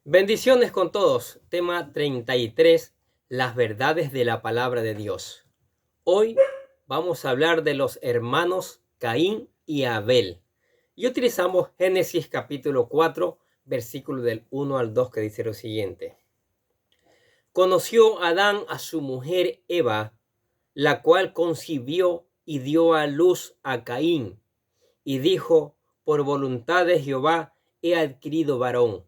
Bendiciones con todos. Tema 33. Las verdades de la palabra de Dios. Hoy vamos a hablar de los hermanos Caín y Abel. Y utilizamos Génesis capítulo 4, versículo del 1 al 2, que dice lo siguiente. Conoció Adán a su mujer Eva, la cual concibió y dio a luz a Caín, y dijo: por voluntad de Jehová he adquirido varón.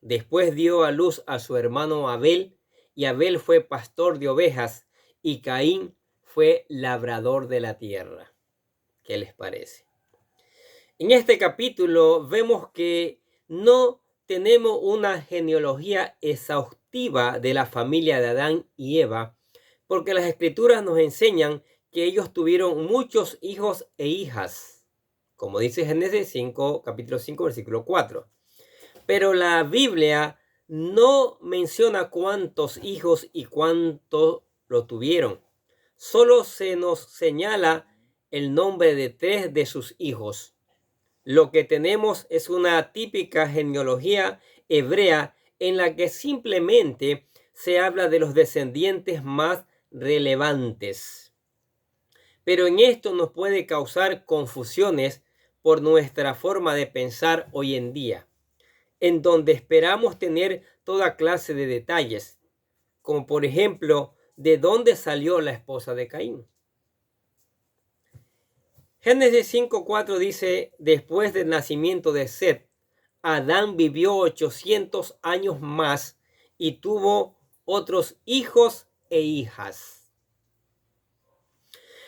Después dio a luz a su hermano Abel, y Abel fue pastor de ovejas, y Caín fue labrador de la tierra. ¿Qué les parece? En este capítulo vemos que no tenemos una genealogía exhaustiva de la familia de Adán y Eva, porque las escrituras nos enseñan que ellos tuvieron muchos hijos e hijas, como dice Génesis 5, capítulo 5, versículo 4. Pero la Biblia no menciona cuántos hijos y cuántos lo tuvieron. Solo se nos señala el nombre de 3 de sus hijos. Lo que tenemos es una típica genealogía hebrea en la que simplemente se habla de los descendientes más relevantes. Pero en esto nos puede causar confusiones por nuestra forma de pensar hoy en día, en donde esperamos tener toda clase de detalles, como por ejemplo, ¿de dónde salió la esposa de Caín? Génesis 5:4 dice: después del nacimiento de Set, Adán vivió 800 años más y tuvo otros hijos e hijas.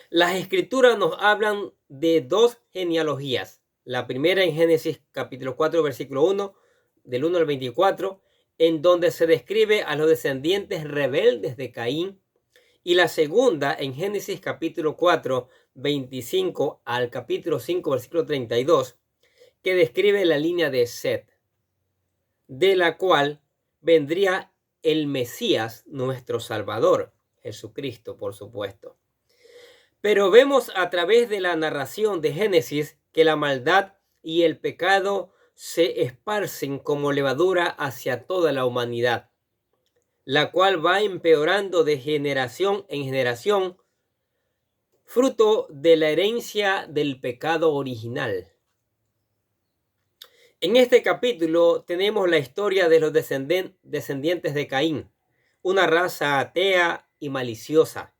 Las escrituras nos hablan de 2 genealogías. La primera en Génesis capítulo 4, versículo 1, del 1 al 24, en donde se describe a los descendientes rebeldes de Caín, y la segunda en Génesis capítulo 4, 25 al capítulo 5, versículo 32, que describe la línea de Set, de la cual vendría el Mesías, nuestro Salvador, Jesucristo, por supuesto. Pero vemos a través de la narración de Génesis que la maldad y el pecado se esparcen como levadura hacia toda la humanidad, la cual va empeorando de generación en generación, fruto de la herencia del pecado original. En este capítulo tenemos la historia de los descendientes de Caín, una raza atea y maliciosa,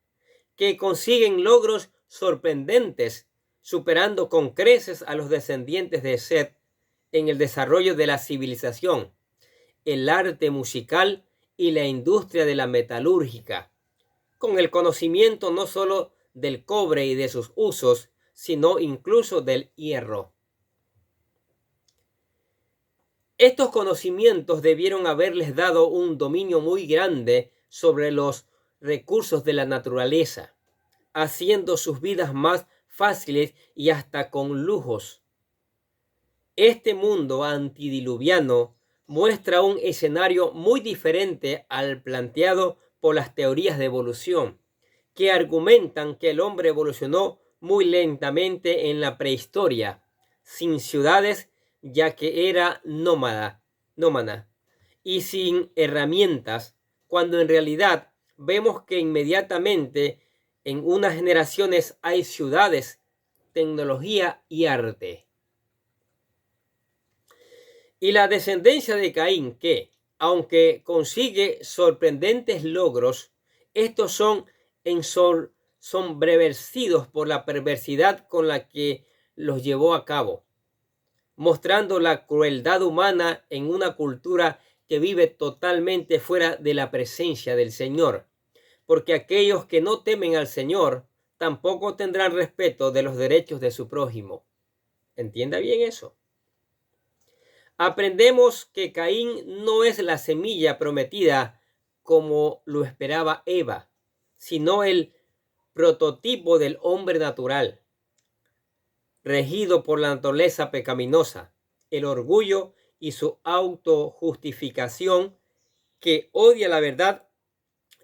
que consiguen logros sorprendentes, superando con creces a los descendientes de Set en el desarrollo de la civilización, el arte musical y la industria de la metalúrgica, con el conocimiento no solo del cobre y de sus usos, sino incluso del hierro. Estos conocimientos debieron haberles dado un dominio muy grande sobre los recursos de la naturaleza, haciendo sus vidas más fáciles y hasta con lujos. Este mundo antidiluviano muestra un escenario muy diferente al planteado por las teorías de evolución, que argumentan que el hombre evolucionó muy lentamente en la prehistoria, sin ciudades, ya que era nómada, y sin herramientas, cuando en realidad vemos que inmediatamente en unas generaciones hay ciudades, tecnología y arte. Y la descendencia de Caín, que, aunque consigue sorprendentes logros, estos son ensombrecidos por la perversidad con la que los llevó a cabo, mostrando la crueldad humana en una cultura que vive totalmente fuera de la presencia del Señor, porque aquellos que no temen al Señor tampoco tendrán respeto de los derechos de su prójimo. ¿Entienda bien eso? Aprendemos que Caín no es la semilla prometida como lo esperaba Eva, sino el prototipo del hombre natural, regido por la naturaleza pecaminosa, el orgullo y su autojustificación, que odia la verdad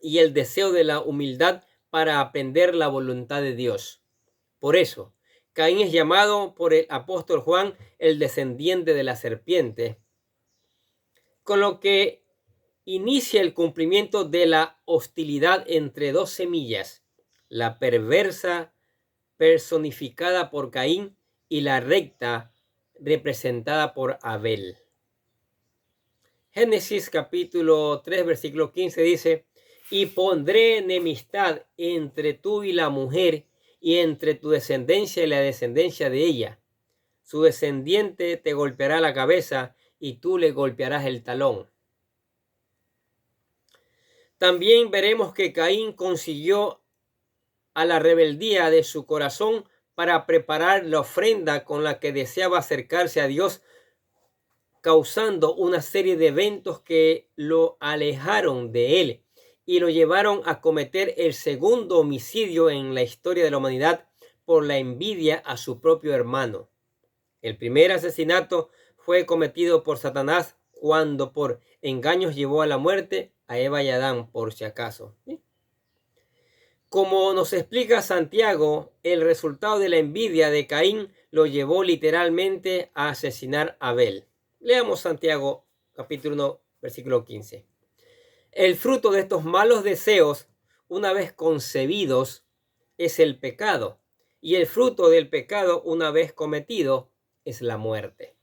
y el deseo de la humildad para aprender la voluntad de Dios. Por eso, Caín es llamado por el apóstol Juan el descendiente de la serpiente, con lo que inicia el cumplimiento de la hostilidad entre dos semillas, la perversa personificada por Caín y la recta representada por Abel. Génesis capítulo 3 versículo 15 dice: y pondré enemistad entre tú y la mujer, y entre tu descendencia y la descendencia de ella. Su descendiente te golpeará la cabeza y tú le golpearás el talón. También veremos que Caín consiguió a la rebeldía de su corazón para preparar la ofrenda con la que deseaba acercarse a Dios, causando una serie de eventos que lo alejaron de él y lo llevaron a cometer el segundo homicidio en la historia de la humanidad por la envidia a su propio hermano. El primer asesinato fue cometido por Satanás cuando por engaños llevó a la muerte a Eva y Adán, por si acaso. Como nos explica Santiago, el resultado de la envidia de Caín lo llevó literalmente a asesinar a Abel. Leamos Santiago capítulo 1, versículo 15. El fruto de estos malos deseos, una vez concebidos, es el pecado, y el fruto del pecado, una vez cometido, es la muerte.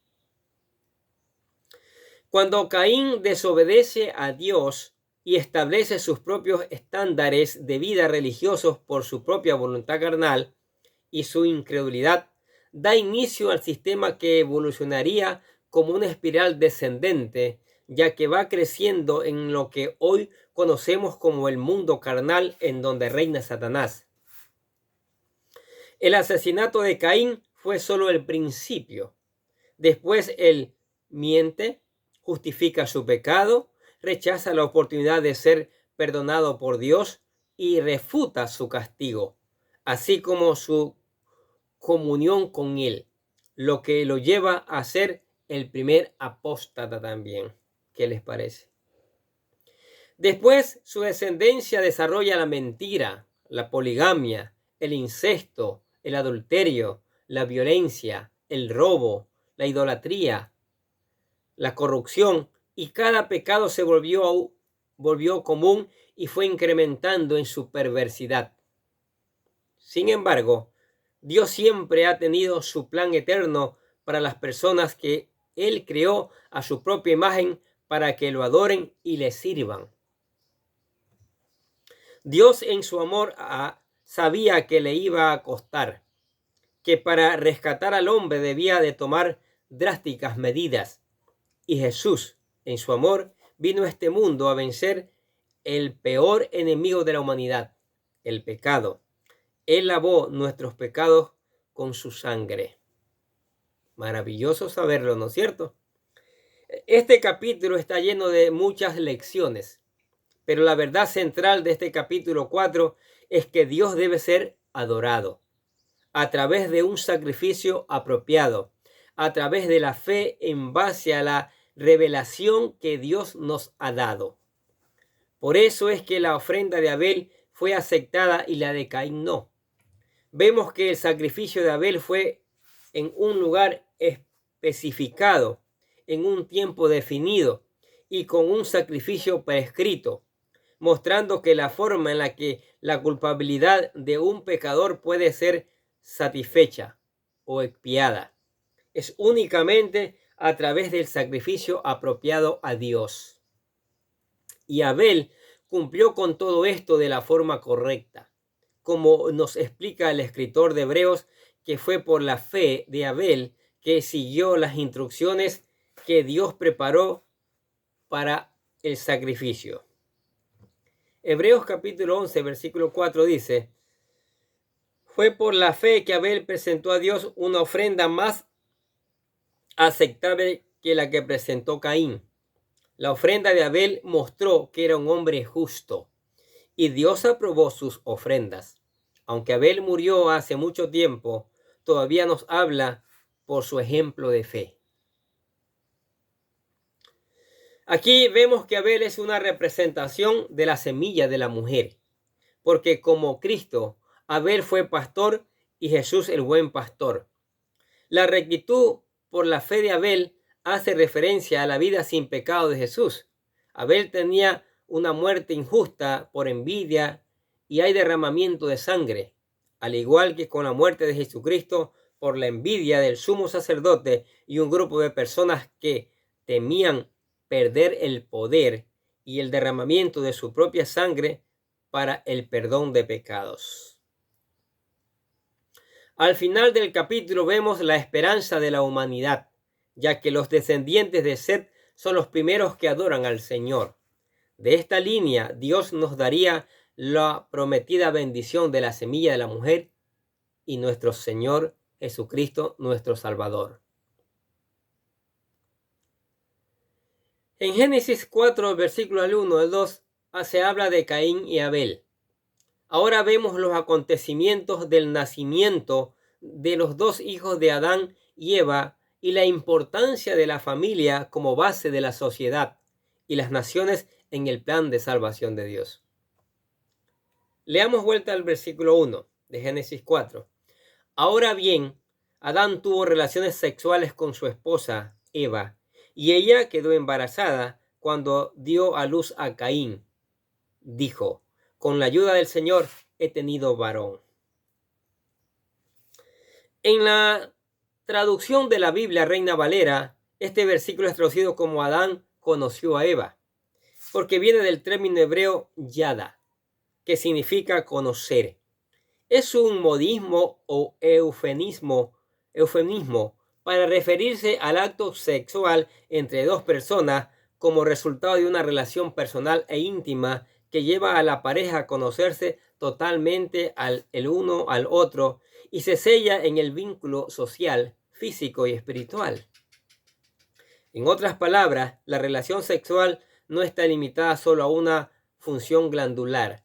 Cuando Caín desobedece a Dios y establece sus propios estándares de vida religiosos por su propia voluntad carnal y su incredulidad, da inicio al sistema que evolucionaría como una espiral descendente, ya que va creciendo en lo que hoy conocemos como el mundo carnal, en donde reina Satanás. El asesinato de Caín fue solo el principio. Después él miente, justifica su pecado, rechaza la oportunidad de ser perdonado por Dios y refuta su castigo, así como su comunión con él, lo que lo lleva a ser el primer apóstata también. ¿Qué les parece? Después su descendencia desarrolla la mentira, la poligamia, el incesto, el adulterio, la violencia, el robo, la idolatría, la corrupción, y cada pecado se volvió común y fue incrementando en su perversidad. Sin embargo, Dios siempre ha tenido su plan eterno para las personas que Él creó a su propia imagen para que lo adoren y le sirvan. Dios en su amor sabía que le iba a costar, que para rescatar al hombre debía de tomar drásticas medidas. Y Jesús, en su amor, vino a este mundo a vencer el peor enemigo de la humanidad, el pecado. Él lavó nuestros pecados con su sangre. Maravilloso saberlo, ¿no es cierto? Este capítulo está lleno de muchas lecciones, pero la verdad central de este capítulo 4 es que Dios debe ser adorado a través de un sacrificio apropiado, a través de la fe en base a la revelación que Dios nos ha dado. Por eso es que la ofrenda de Abel fue aceptada y la de Caín no. Vemos que el sacrificio de Abel fue en un lugar especificado, en un tiempo definido y con un sacrificio prescrito, mostrando que la forma en la que la culpabilidad de un pecador puede ser satisfecha o expiada es únicamente a través del sacrificio apropiado a Dios. Y Abel cumplió con todo esto de la forma correcta, como nos explica el escritor de Hebreos, que fue por la fe de Abel que siguió las instrucciones que Dios preparó para el sacrificio. Hebreos capítulo 11, versículo 4 dice: fue por la fe que Abel presentó a Dios una ofrenda más aceptable que la que presentó Caín. La ofrenda de Abel mostró que era un hombre justo y Dios aprobó sus ofrendas. Aunque Abel murió hace mucho tiempo, todavía nos habla por su ejemplo de fe. Aquí vemos que Abel es una representación de la semilla de la mujer, porque como Cristo, Abel fue pastor y Jesús el buen pastor. La rectitud por la fe de Abel hace referencia a la vida sin pecado de Jesús. Abel tenía una muerte injusta por envidia y hay derramamiento de sangre, al igual que con la muerte de Jesucristo por la envidia del sumo sacerdote y un grupo de personas que temían perder el poder y el derramamiento de su propia sangre para el perdón de pecados. Al final del capítulo vemos la esperanza de la humanidad, ya que los descendientes de Set son los primeros que adoran al Señor. De esta línea, Dios nos daría la prometida bendición de la semilla de la mujer y nuestro Señor Jesucristo, nuestro Salvador. En Génesis 4, versículos del 1 al 2, se habla de Caín y Abel. Ahora vemos los acontecimientos del nacimiento de los dos hijos de Adán y Eva y la importancia de la familia como base de la sociedad y las naciones en el plan de salvación de Dios. Leamos vuelta al versículo 1 de Génesis 4. Ahora bien, Adán tuvo relaciones sexuales con su esposa Eva, y ella quedó embarazada cuando dio a luz a Caín. Dijo: con la ayuda del Señor he tenido varón. En la traducción de la Biblia Reina Valera, este versículo es traducido como Adán conoció a Eva, porque viene del término hebreo yada, que significa conocer. Es un modismo o eufemismo para referirse al acto sexual entre dos personas como resultado de una relación personal e íntima que lleva a la pareja a conocerse totalmente el uno al otro y se sella en el vínculo social, físico y espiritual. En otras palabras, la relación sexual no está limitada solo a una función glandular.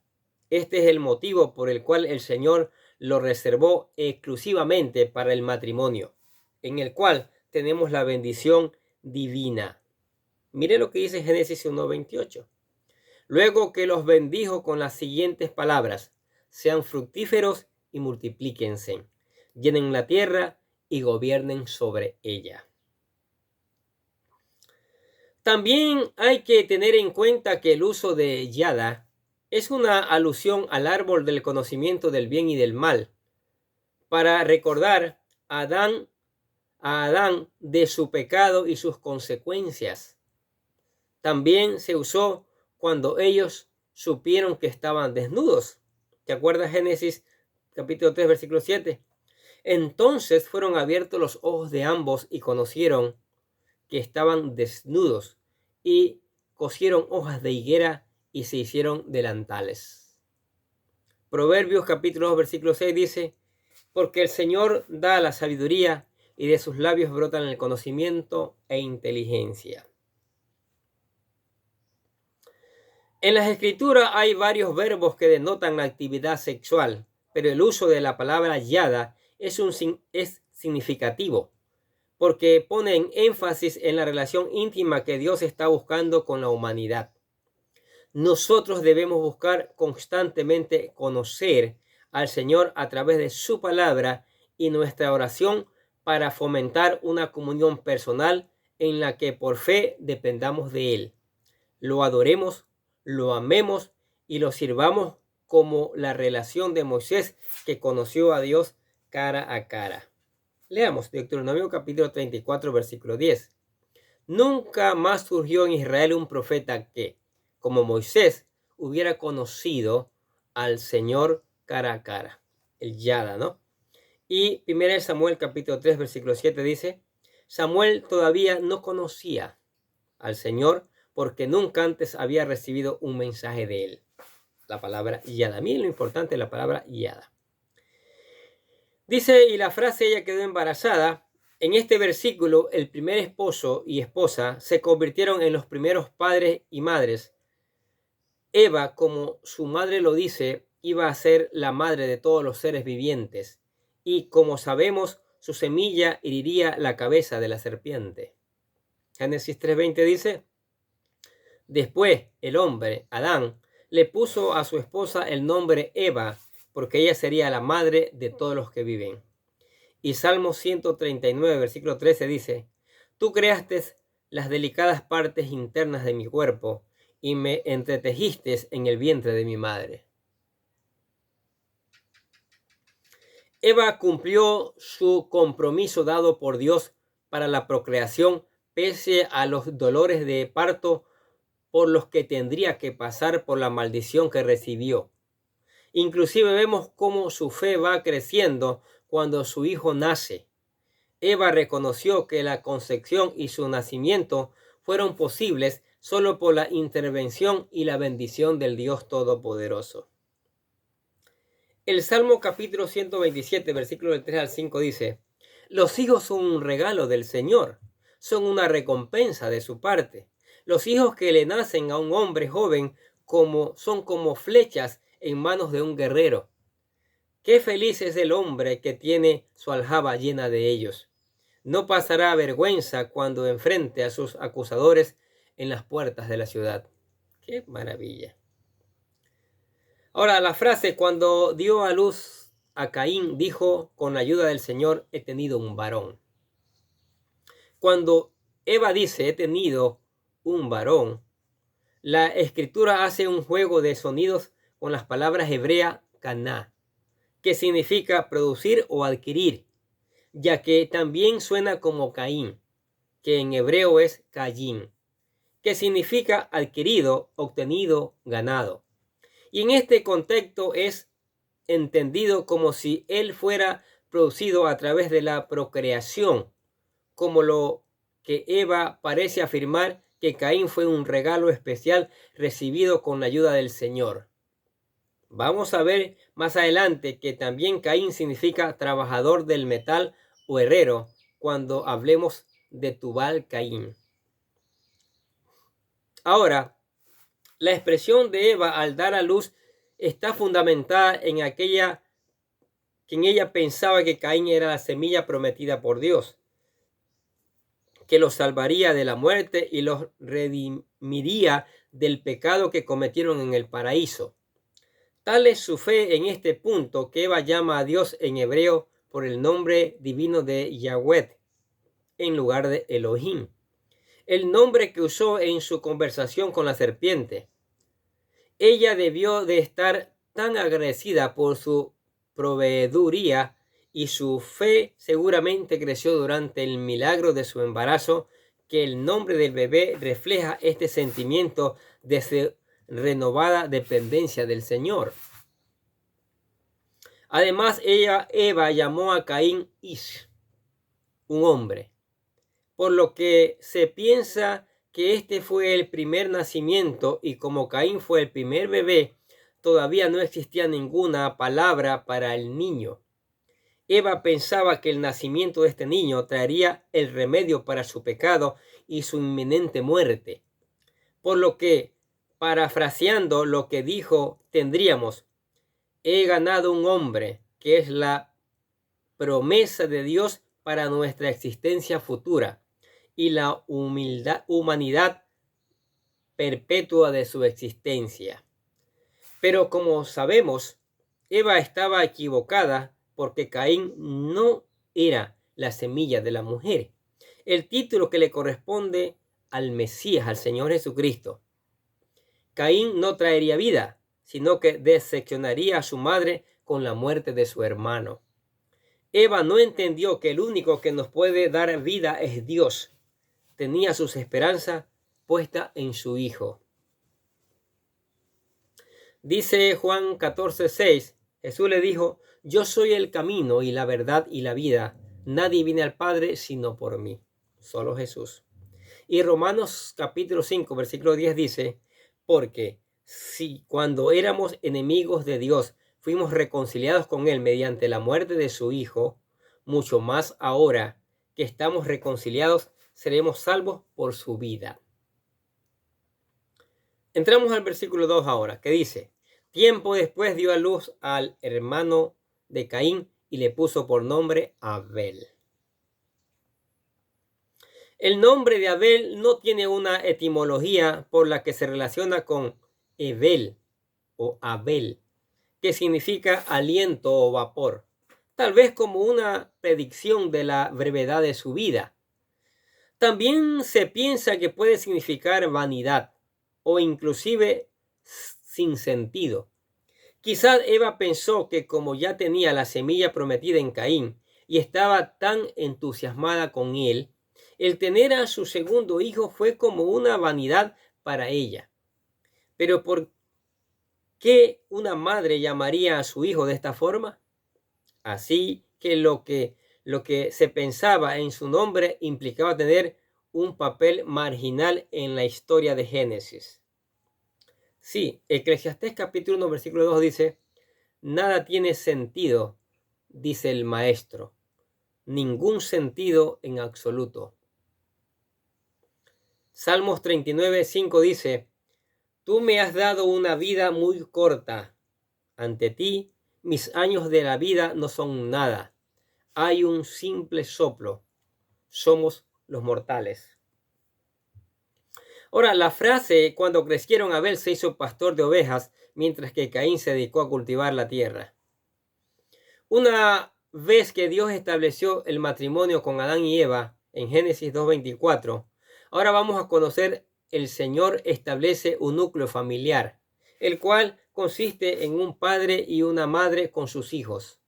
Este es el motivo por el cual el Señor lo reservó exclusivamente para el matrimonio, en el cual tenemos la bendición divina. Mire lo que dice Génesis 1:28. Luego que los bendijo con las siguientes palabras: sean fructíferos y multiplíquense, llenen la tierra y gobiernen sobre ella. También hay que tener en cuenta que el uso de yada es una alusión al árbol del conocimiento del bien y del mal, para recordar a Adán de su pecado y sus consecuencias. También se usó cuando ellos supieron que estaban desnudos. ¿Te acuerdas Génesis capítulo 3, versículo 7? Entonces fueron abiertos los ojos de ambos y conocieron que estaban desnudos y cosieron hojas de higuera y se hicieron delantales. Proverbios capítulo 2, versículo 6 dice: porque el Señor da la sabiduría y de sus labios brotan el conocimiento e inteligencia. En las Escrituras hay varios verbos que denotan la actividad sexual, pero el uso de la palabra yada es significativo, porque pone en énfasis en la relación íntima que Dios está buscando con la humanidad. Nosotros debemos buscar constantemente conocer al Señor a través de su palabra y nuestra oración para fomentar una comunión personal en la que por fe dependamos de Él. Lo adoremos, lo amemos y lo sirvamos como la relación de Moisés que conoció a Dios cara a cara. Leamos Deuteronomio capítulo 34, versículo 10. Nunca más surgió en Israel un profeta que, como Moisés, hubiera conocido al Señor cara a cara. El yada, ¿no? Y 1 Samuel capítulo 3, versículo 7 dice: Samuel todavía no conocía al Señor porque nunca antes había recibido un mensaje de él. La palabra yada. Miren lo importante de la palabra yada. Dice, y la frase ella quedó embarazada. En este versículo, el primer esposo y esposa se convirtieron en los primeros padres y madres. Eva, como su madre lo dice, iba a ser la madre de todos los seres vivientes. Y como sabemos, su semilla heriría la cabeza de la serpiente. Génesis 3:20 dice: después el hombre, Adán, le puso a su esposa el nombre Eva, porque ella sería la madre de todos los que viven. Y Salmo 139, versículo 13 dice: Tú creaste las delicadas partes internas de mi cuerpo y me entretejiste en el vientre de mi madre. Eva cumplió su compromiso dado por Dios para la procreación, pese a los dolores de parto por los que tendría que pasar por la maldición que recibió. Inclusive vemos cómo su fe va creciendo cuando su hijo nace. Eva reconoció que la concepción y su nacimiento fueron posibles solo por la intervención y la bendición del Dios Todopoderoso. El Salmo capítulo 127, versículo del 3 al 5 dice: los hijos son un regalo del Señor, son una recompensa de su parte. Los hijos que le nacen a un hombre joven son como flechas en manos de un guerrero. Qué feliz es el hombre que tiene su aljaba llena de ellos. No pasará vergüenza cuando enfrente a sus acusadores en las puertas de la ciudad. ¡Qué maravilla! Ahora, la frase cuando dio a luz a Caín, dijo: con la ayuda del Señor he tenido un varón. Cuando Eva dice he tenido un varón, la escritura hace un juego de sonidos con las palabras hebreas caná, que significa producir o adquirir, ya que también suena como Caín, que en hebreo es Cayin, que significa adquirido, obtenido, ganado. Y en este contexto es entendido como si él fuera producido a través de la procreación, como lo que Eva parece afirmar que Caín fue un regalo especial recibido con la ayuda del Señor. Vamos a ver más adelante que también Caín significa trabajador del metal o herrero cuando hablemos de Tubal Caín. Ahora, la expresión de Eva al dar a luz está fundamentada en aquella que en ella pensaba que Caín era la semilla prometida por Dios, que los salvaría de la muerte y los redimiría del pecado que cometieron en el paraíso. Tal es su fe en este punto que Eva llama a Dios en hebreo por el nombre divino de Yahweh en lugar de Elohim, el nombre que usó en su conversación con la serpiente. Ella debió de estar tan agradecida por su proveeduría y su fe seguramente creció durante el milagro de su embarazo, que el nombre del bebé refleja este sentimiento de su renovada dependencia del Señor. Además, Eva llamó a Caín Ish, un hombre, por lo que se piensa que este fue el primer nacimiento, y como Caín fue el primer bebé, todavía no existía ninguna palabra para el niño. Eva pensaba que el nacimiento de este niño traería el remedio para su pecado y su inminente muerte. Por lo que, parafraseando lo que dijo, tendríamos: he ganado un hombre, que es la promesa de Dios para nuestra existencia futura y la humanidad perpetua de su existencia. Pero como sabemos, Eva estaba equivocada porque Caín no era la semilla de la mujer, el título que le corresponde al Mesías, al Señor Jesucristo. Caín no traería vida, sino que decepcionaría a su madre con la muerte de su hermano. Eva no entendió que el único que nos puede dar vida es Dios. Tenía sus esperanzas puestas en su Hijo. Dice Juan 14:6, Jesús le dijo: yo soy el camino y la verdad y la vida. Nadie viene al Padre sino por mí. Solo Jesús. Y Romanos capítulo 5, versículo 10 dice: porque si cuando éramos enemigos de Dios fuimos reconciliados con Él mediante la muerte de su Hijo, mucho más ahora que estamos reconciliados seremos salvos por su vida. Entramos al versículo 2 ahora, que dice: tiempo después dio a luz al hermano de Caín y le puso por nombre Abel. El nombre de Abel no tiene una etimología por la que se relaciona con Ebel o Abel, que significa aliento o vapor, tal vez como una predicción de la brevedad de su vida. También se piensa que puede significar vanidad o inclusive sin sentido. Quizás Eva pensó que como ya tenía la semilla prometida en Caín y estaba tan entusiasmada con él, el tener a su segundo hijo fue como una vanidad para ella. Pero ¿por qué una madre llamaría a su hijo de esta forma? Así que lo que se pensaba en su nombre implicaba tener un papel marginal en la historia de Génesis. Sí, Eclesiastés capítulo 1 versículo 2 dice: nada tiene sentido, dice el maestro, ningún sentido en absoluto. Salmos 39, 5 dice: tú me has dado una vida muy corta. Ante ti, mis años de la vida no son nada. Hay un simple soplo. Somos los mortales. Ahora, la frase cuando crecieron Abel se hizo pastor de ovejas, mientras que Caín se dedicó a cultivar la tierra. Una vez que Dios estableció el matrimonio con Adán y Eva en Génesis 2:24, ahora vamos a conocer el Señor establece un núcleo familiar, el cual consiste en un padre y una madre con sus hijos.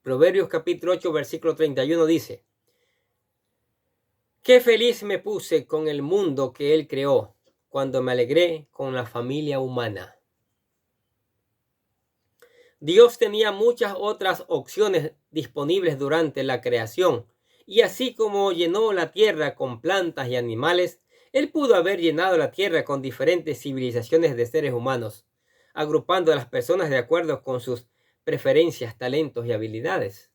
Proverbios capítulo 8 versículo 31 dice: qué feliz me puse con el mundo que Él creó, cuando me alegré con la familia humana. Dios tenía muchas otras opciones disponibles durante la creación, y así como llenó la tierra con plantas y animales, Él pudo haber llenado la tierra con diferentes civilizaciones de seres humanos, agrupando a las personas de acuerdo con sus preferencias, talentos y habilidades.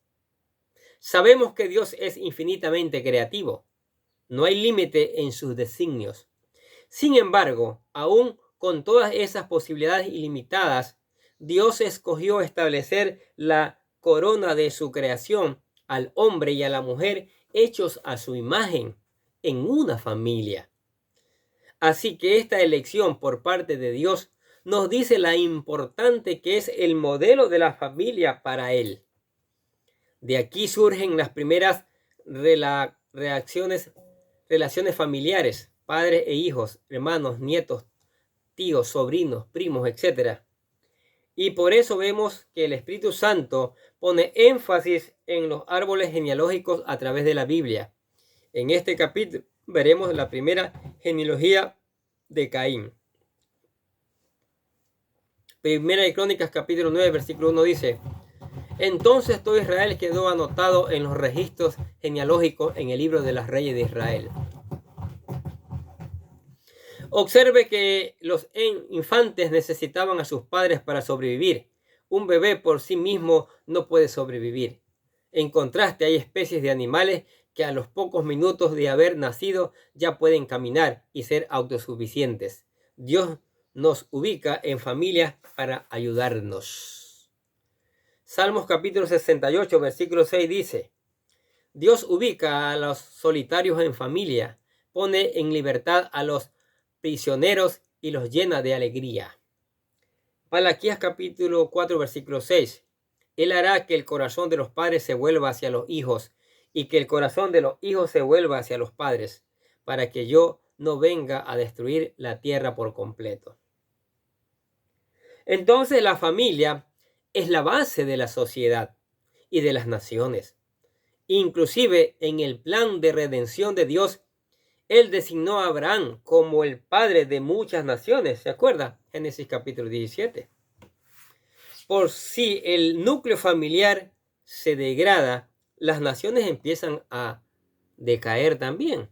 Sabemos que Dios es infinitamente creativo. No hay límite en sus designios. Sin embargo, aún con todas esas posibilidades ilimitadas, Dios escogió establecer la corona de su creación al hombre y a la mujer hechos a su imagen en una familia. Así que esta elección por parte de Dios nos dice la importante que es el modelo de la familia para Él. De aquí surgen las primeras relaciones familiares, padres e hijos, hermanos, nietos, tíos, sobrinos, primos, etc. Y por eso vemos que el Espíritu Santo pone énfasis en los árboles genealógicos a través de la Biblia. En este capítulo veremos la primera genealogía de Caín. Primera de Crónicas capítulo 9 versículo 1 dice: entonces todo Israel quedó anotado en los registros genealógicos en el libro de los reyes de Israel. Observe que los infantes necesitaban a sus padres para sobrevivir. Un bebé por sí mismo no puede sobrevivir. En contraste, hay especies de animales que a los pocos minutos de haber nacido ya pueden caminar y ser autosuficientes. Dios nos ubica en familias para ayudarnos. Salmos capítulo 68, versículo 6 dice: Dios ubica a los solitarios en familia, pone en libertad a los prisioneros y los llena de alegría. Malaquías capítulo 4 versículo 6. Él hará que el corazón de los padres se vuelva hacia los hijos y que el corazón de los hijos se vuelva hacia los padres, para que yo no venga a destruir la tierra por completo. Entonces la familia es la base de la sociedad y de las naciones. Inclusive en el plan de redención de Dios, Él designó a Abraham como el padre de muchas naciones. ¿Se acuerda? Génesis capítulo 17. Por si el núcleo familiar se degrada, las naciones empiezan a decaer también.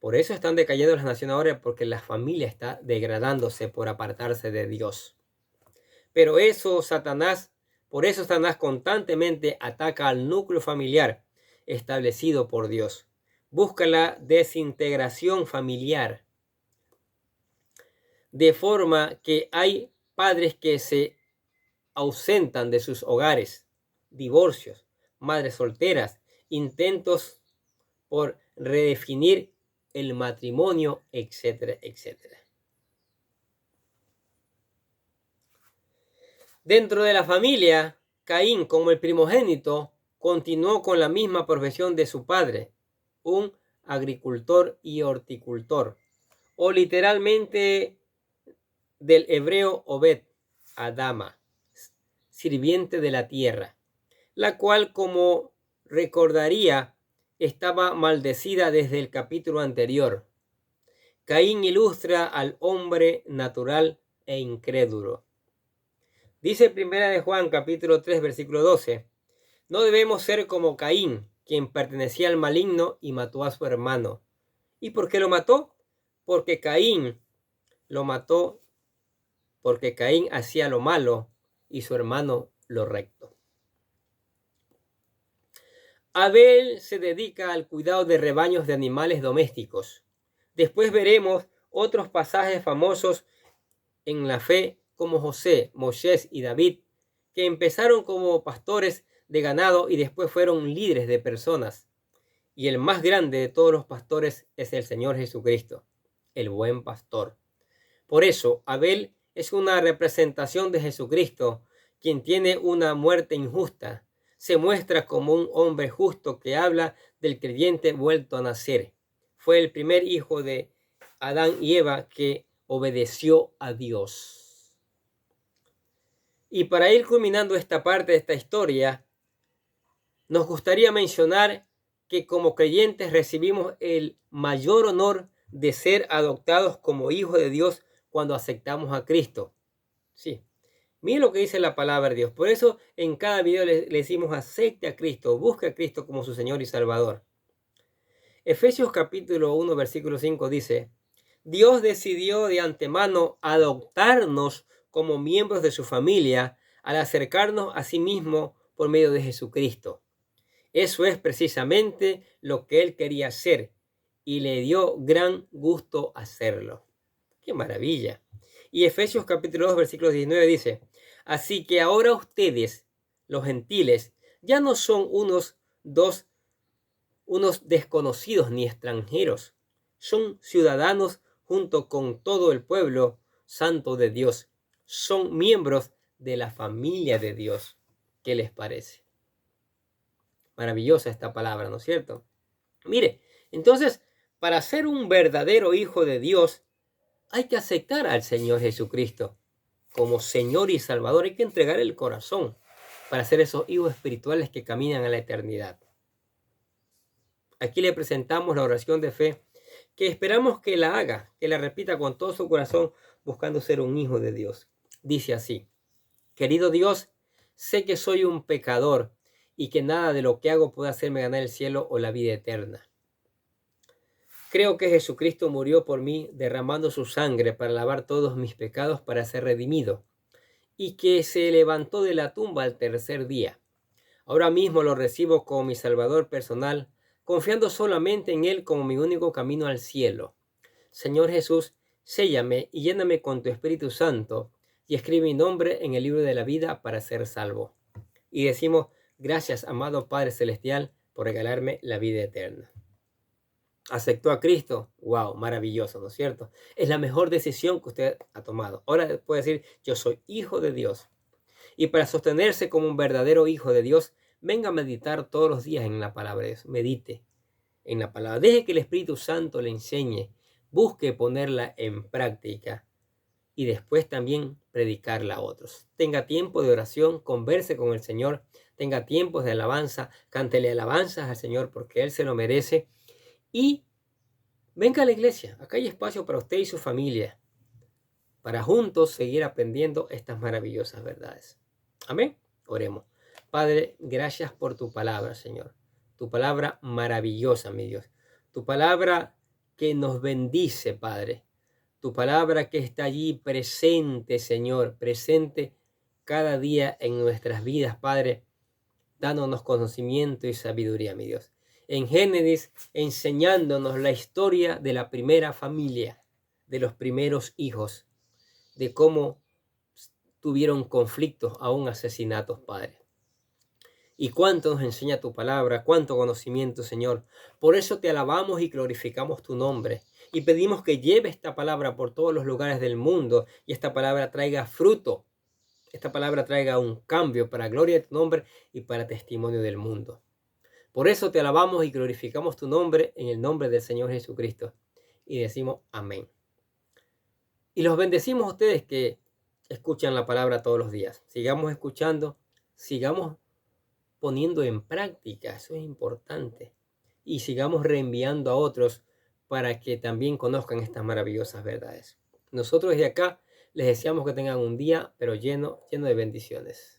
Por eso están decayendo las naciones ahora, porque la familia está degradándose por apartarse de Dios. Pero por eso Satanás constantemente ataca al núcleo familiar establecido por Dios. Busca la desintegración familiar, de forma que hay padres que se ausentan de sus hogares, divorcios, madres solteras, intentos por redefinir el matrimonio, etcétera, etcétera. Dentro de la familia, Caín, como el primogénito, continuó con la misma profesión de su padre, un agricultor y horticultor, o literalmente del hebreo Obed, Adama, sirviente de la tierra, la cual, como recordaría, estaba maldecida desde el capítulo anterior. Caín ilustra al hombre natural e incrédulo. Dice primera de Juan, capítulo 3, versículo 12, no debemos ser como Caín, quien pertenecía al maligno y mató a su hermano. ¿Y por qué lo mató? Porque Caín lo mató porque Caín hacía lo malo y su hermano lo recto. Abel se dedica al cuidado de rebaños de animales domésticos. Después veremos otros pasajes famosos en la fe como José, Moisés y David, que empezaron como pastores de ganado y después fueron líderes de personas. Y el más grande de todos los pastores es el Señor Jesucristo, el buen pastor. Por eso, Abel es una representación de Jesucristo, quien tiene una muerte injusta. Se muestra como un hombre justo que habla del creyente vuelto a nacer. Fue el primer hijo de Adán y Eva que obedeció a Dios. Y para ir culminando esta parte de esta historia, nos gustaría mencionar que como creyentes recibimos el mayor honor de ser adoptados como hijos de Dios cuando aceptamos a Cristo. Sí, miren lo que dice la palabra de Dios. Por eso en cada video le decimos acepte a Cristo, busque a Cristo como su Señor y Salvador. Efesios capítulo 1 versículo 5 dice, Dios decidió de antemano adoptarnos como miembros de su familia al acercarnos a sí mismo por medio de Jesucristo. Eso es precisamente lo que Él quería hacer y le dio gran gusto hacerlo. ¡Qué maravilla! Y Efesios capítulo 2 versículo 19 dice, así que ahora ustedes, los gentiles, ya no son unos desconocidos ni extranjeros, son ciudadanos junto con todo el pueblo santo de Dios, son miembros de la familia de Dios. ¿Qué les parece? Maravillosa esta palabra, ¿no es cierto? Mire, entonces, para ser un verdadero hijo de Dios, hay que aceptar al Señor Jesucristo como Señor y Salvador. Hay que entregar el corazón para ser esos hijos espirituales que caminan a la eternidad. Aquí le presentamos la oración de fe que esperamos que la haga, que la repita con todo su corazón buscando ser un hijo de Dios. Dice así, querido Dios, sé que soy un pecador y que nada de lo que hago puede hacerme ganar el cielo o la vida eterna. Creo que Jesucristo murió por mí derramando su sangre para lavar todos mis pecados para ser redimido y que se levantó de la tumba al tercer día. Ahora mismo lo recibo como mi Salvador personal, confiando solamente en Él como mi único camino al cielo. Señor Jesús, séllame y lléname con tu Espíritu Santo y escribe mi nombre en el libro de la vida para ser salvo. Y decimos, gracias, amado Padre Celestial, por regalarme la vida eterna. ¿Aceptó a Cristo? ¡Wow! Maravilloso, ¿no es cierto? Es la mejor decisión que usted ha tomado. Ahora puede decir, yo soy hijo de Dios. Y para sostenerse como un verdadero hijo de Dios, venga a meditar todos los días en la palabra de Dios. Medite en la palabra. Deje que el Espíritu Santo le enseñe. Busque ponerla en práctica. Y después también predicarla a otros. Tenga tiempo de oración, converse con el Señor. Tenga tiempos de alabanza. Cántele alabanzas al Señor porque Él se lo merece. Y venga a la iglesia. Acá hay espacio para usted y su familia. Para juntos seguir aprendiendo estas maravillosas verdades. Amén. Oremos. Padre, gracias por tu palabra, Señor. Tu palabra maravillosa, mi Dios. Tu palabra que nos bendice, Padre. Tu palabra que está allí presente, Señor. Presente cada día en nuestras vidas, Padre. Dándonos conocimiento y sabiduría, mi Dios. En Génesis, enseñándonos la historia de la primera familia, de los primeros hijos, de cómo tuvieron conflictos, aún asesinatos, Padre. Y cuánto nos enseña tu palabra, cuánto conocimiento, Señor. Por eso te alabamos y glorificamos tu nombre. Y pedimos que lleve esta palabra por todos los lugares del mundo y esta palabra traiga fruto. Esta palabra traiga un cambio para gloria de tu nombre y para testimonio del mundo. Por eso te alabamos y glorificamos tu nombre en el nombre del Señor Jesucristo. Y decimos amén. Y los bendecimos a ustedes que escuchan la palabra todos los días. Sigamos escuchando, sigamos poniendo en práctica, eso es importante. Y sigamos reenviando a otros para que también conozcan estas maravillosas verdades. Nosotros desde acá les deseamos que tengan un día, pero lleno de bendiciones.